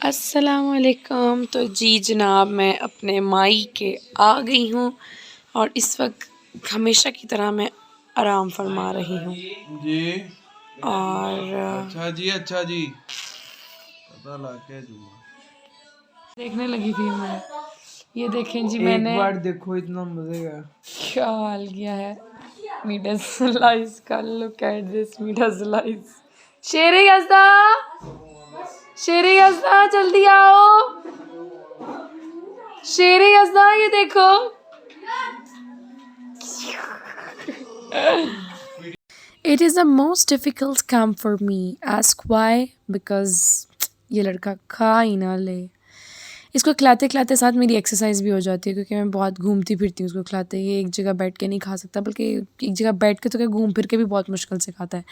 अस्सलामुअलैकुम। तो जी जनाब, मैं अपने माई के आ गई हूँ और इस वक्त हमेशा की तरह मैं आराम फरमा रही हूँ जी। और अच्छा जी पता लगे देखने लगी थी मैं। ये देखें जी, एक मैंने बार देखो इतना मजे का क्या हाल किया है मीठा स्लाइस का। लुक एट दिस मीठा स्लाइस। शेरे यज़दा, शेरे यज़दा जल्दी आओ। शेरे यज़दा ये देखो। It is the most difficult काम for me. Ask why? Because ये लड़का खा ही ना ले। इसको खिलाते खिलाते साथ मेरी एक्सरसाइज भी हो जाती है, क्योंकि मैं बहुत घूमती फिरती हूँ उसको खिलाते। ये एक जगह बैठ के नहीं खा सकता, बल्कि एक जगह बैठ के तो क्या, घूम फिर के भी बहुत मुश्किल से खाता है।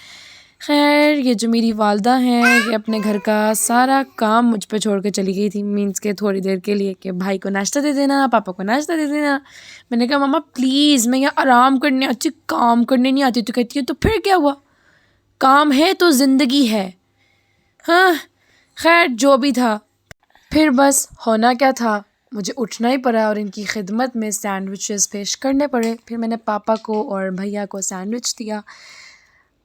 खैर, ये जो मेरी वालदा हैं, ये अपने घर का सारा काम मुझ पे छोड़ के चली गई थी। मीन्स के थोड़ी देर के लिए कि भाई को नाश्ता दे देना, पापा को नाश्ता दे देना। मैंने कहा मामा प्लीज़, मैं यहाँ आराम करने अच्छी, काम करने नहीं आती। तो कहती है तो फिर क्या हुआ, काम है तो ज़िंदगी है। हाँ खैर, जो भी था, फिर बस होना क्या था, मुझे उठना ही पड़ा और इनकी खिदमत में सैंडविचेस पेश करने पड़े। फिर मैंने पापा को और भैया को सैंडविच दिया।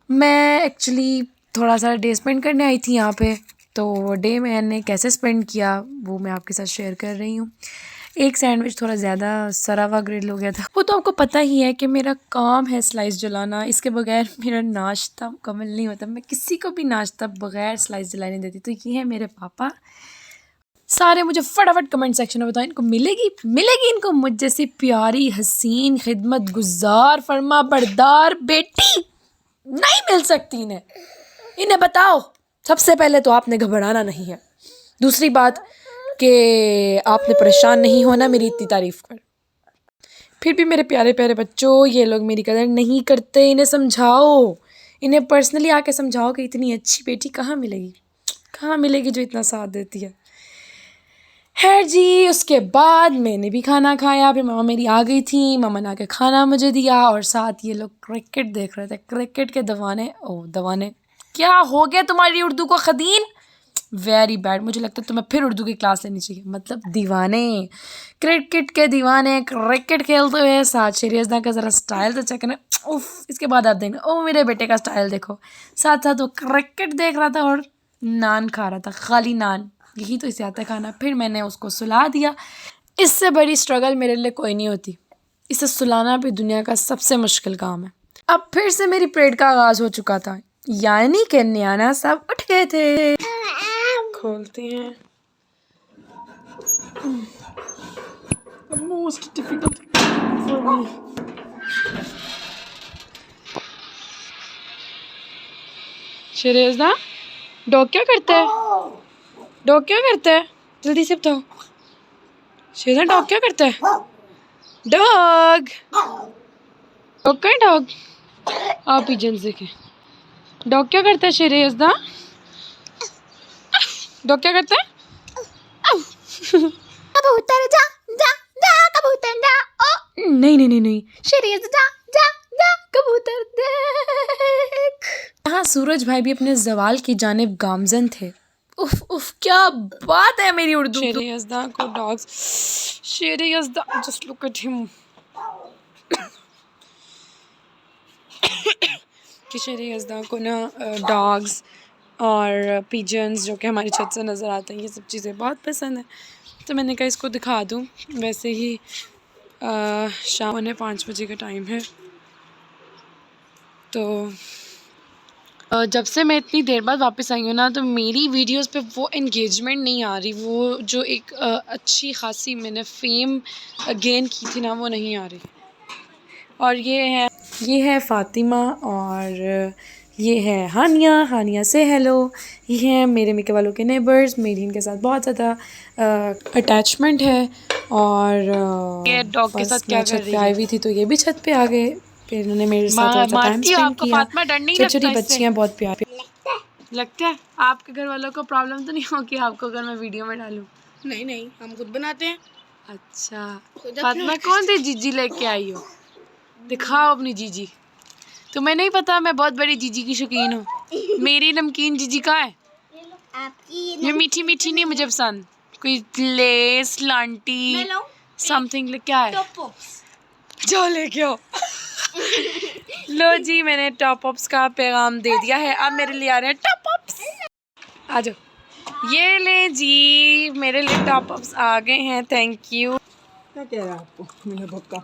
मैं एक्चुअली थोड़ा सा डे स्पेंड करने आई थी यहाँ पे, तो डे मैंने कैसे स्पेंड किया वो मैं आपके साथ शेयर कर रही हूँ। एक सैंडविच थोड़ा ज़्यादा सड़ा हुआ ग्रिल हो गया था। वो तो आपको पता ही है कि मेरा काम है स्लाइस जलाना, इसके बगैर मेरा नाश्ता मुकम्मल नहीं होता। मैं किसी को भी नाश्ता बगैर स्लाइस जलाने देती। तो ये है मेरे पापा। सारे मुझे फटाफट कमेंट सेक्शन में बताओ, इनको मिलेगी इनको मुझ जैसी प्यारी हसीन खिदमत गुजार फरमा बरदार बेटी नहीं मिल सकती। इन्हें बताओ। सबसे पहले तो आपने घबराना नहीं है। दूसरी बात कि आपने परेशान नहीं होना मेरी इतनी तारीफ़ कर। फिर भी मेरे प्यारे प्यारे बच्चों, ये लोग मेरी कदर नहीं करते। इन्हें समझाओ, इन्हें पर्सनली आके समझाओ कि इतनी अच्छी बेटी कहाँ मिलेगी जो इतना साथ देती है। खैर जी, उसके बाद मैंने भी खाना खाया। फिर मामा मेरी आ गई थी, मामा ने आके खाना मुझे दिया और साथ ये लोग क्रिकेट देख रहे थे। क्रिकेट के दवाने क्या हो गया तुम्हारी उर्दू को खदीन? Very bad. मुझे लगता है तुम्हें फिर उर्दू की क्लास लेनी चाहिए। मतलब दीवाने, क्रिकेट के दीवाने क्रिकेट खेलते हुए। साथ शेरियज़दा का ज़रा स्टाइल तो चेक करना। उफ, इसके बाद आप देखना, ओ मेरे बेटे का स्टाइल देखो। साथ साथ वो क्रिकेट देख रहा था और नान खा रहा था, खाली नान। यही तो इसे आता है खाना। फिर मैंने उसको सुला दिया। इससे बड़ी स्ट्रगल मेरे लिए कोई नहीं होती। इसे सुलाना भी दुनिया का सबसे मुश्किल काम है। अब फिर से मेरी परेड का आगाज़ हो चुका था, यानी कि न्याना सब उठ गए थे। खोलते हैं। Most difficult for me. Sheriyazda, dog क्या करता है? जल्दी से बताओ। शेरियज़दा, डॉग क्या करता है? डॉग का है डॉग। आप पिजन देखें। डॉग क्या करता है शेरियज़दा? डॉग क्या करता है? कबूतर जा जा जा, कबूतर जा। ओ नहीं शेरियज़दा जा जा, कबूतर देख। यहाँ सूरज भाई भी अपने जवाल की जानिब गामजन थे। उफ उफ, क्या बात है मेरी उर्दू। शेरियज़दा को dogs, Sheriyazda just look at him. कि शेरियज़दा को ना डॉग्स और पिजन्स जो कि हमारी छत से नज़र आते हैं, ये सब चीज़ें बहुत पसंद है। तो मैंने कहा इसको दिखा दूँ। वैसे ही शाम होने 5 बजे का टाइम है। तो जब से मैं इतनी देर बाद वापस आई हूँ ना, तो मेरी वीडियोस पे वो एंगेजमेंट नहीं आ रही। वो जो एक अच्छी खासी मैंने फेम गेन की थी ना, वो नहीं आ रही। और ये है फ़ातिमा और ये है हानिया से हेलो। ये हैं मेरे मिके वालों के नेबर्स। मेरी इनके साथ बहुत ज़्यादा अटैचमेंट है। और ये डॉग के साथ क्या छत पे आई हुई थी, तो ये भी छत पे आ गए। फिर इन्होंने मेरे साथ टाइम स्पेंड किया। छोटी बच्चियाँ बहुत प्यारी लगता है। आपके घर वालों को प्रॉब्लम तो नहीं होगी आपको अगर मैं वीडियो में डालूँ? नहीं, हम खुद बनाते हैं। अच्छा, फातिमा कौन सी जीजी लेके आई हो? दिखाओ अपनी जीजी। तुम्हें नहीं पता मैं बहुत बड़ी जीजी की शौकीन हूँ। मेरी नमकीन जीजी कहाँ है? आपकी ये मीठी मीठी नहीं मुझे पसंद, कोई लेस लांटी मैं लाऊं? समथिंग क्या है, टॉप पॉप्स। जाओ लेके आओ। लो जी, मैंने टॉप अप्स का पैगाम दे दिया है, अब मेरे लिए आ रहे हैं टॉप अप्स। आ जाओ, ये ले जी, मेरे लिए टॉप अप्स आ गए हैं, थैंक यू। क्या कह रहा है आपको मेरा बक्का,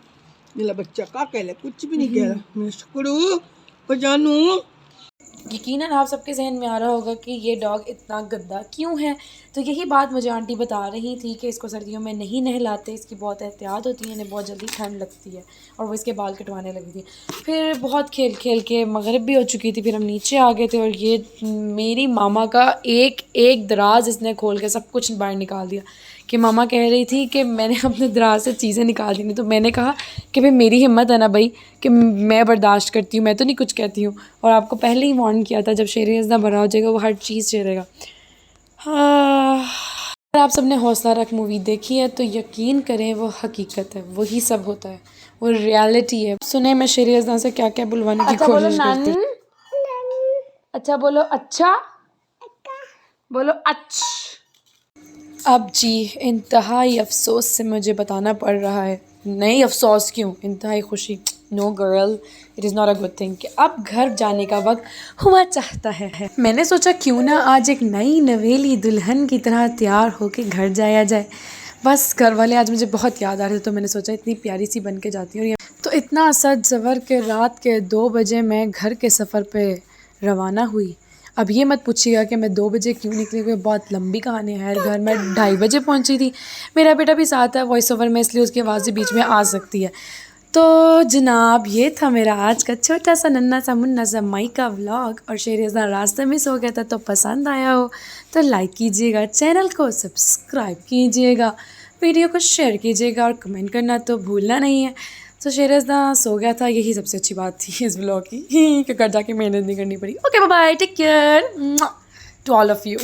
मेरा बच्चा क्या कह रहा है? कुछ भी नहीं कह रहा। मैं शुक्र जानू। यकीनन आप सबके जहन में आ रहा होगा कि ये डॉग इतना गंदा क्यों है। तो यही बात मुझे आंटी बता रही थी कि इसको सर्दियों में नहीं नहलाते, इसकी बहुत एहतियात होती है, इन्हें बहुत जल्दी ठंड लगती है, और वो इसके बाल कटवाने लगी थी। फिर बहुत खेल खेल के मगरिब भी हो चुकी थी, फिर हम नीचे आ गए थे, और ये मेरी मामा का एक एक दराज इसने खोल के सब कुछ बाहर निकाल दिया। कि मामा कह रही थी कि मैंने अपने दराज से चीज़ें निकाल दी, नहीं तो मैंने कहा कि भाई मेरी हिम्मत है ना भाई कि मैं बर्दाश्त करती हूँ, मैं तो नहीं कुछ कहती हूँ, और आपको पहले ही वार्न किया था जब शेर-ए-अज़दा बड़ा हो जाएगा वो हर चीज़ झेलेगा। हाँ, अगर आप सबने हौसला रख मूवी देखी है तो यकीन करें वो हकीकत है, वही सब होता है, वो रियलिटी है। सुने मैं शेर-ए-अज़दा से क्या क्या बुलवाने की कोशिश करती हूँ। अच्छा बोलो, अच्छा बोलो, अच्छा। अब जी इंतहाई अफ़सोस से मुझे बताना पड़ रहा है, नहीं अफ़सोस क्यों, इंतहाई खुशी, no girl it is not a good thing, कि अब घर जाने का वक्त हुआ चाहता है। मैंने सोचा क्यों ना आज एक नई नवेली दुल्हन की तरह तैयार होके घर जाया जाए। बस घर वाले आज मुझे बहुत याद आ रहे थे, तो मैंने सोचा इतनी प्यारी सी बन के जाती हूँ। तो इतना सज ज़वर के रात के 2 बजे मैं घर के सफ़र पे रवाना हुई। अब ये मत पूछिएगा कि मैं 2 बजे क्यों निकली, कोई बहुत लंबी कहानी है। घर मैं 2:30 बजे पहुंची थी। मेरा बेटा भी साथ है वॉइस ओवर में, इसलिए उसकी आवाज़ भी बीच में आ सकती है। तो जनाब ये था मेरा आज का छोटा सा नन्ना सा मुन्ना सा माई का व्लॉग, और शेर-ए-अज़दा रास्ते मिस हो गया था, तो पसंद आया हो तो लाइक कीजिएगा, चैनल को सब्सक्राइब कीजिएगा, वीडियो को शेयर कीजिएगा, और कमेंट करना तो भूलना नहीं है। तो शेर-ए-अज़दा सो गया था, यही सबसे अच्छी बात थी इस व्लॉग की कि घर जाके मेहनत नहीं करनी पड़ी। Okay bye bye, take care to all of you.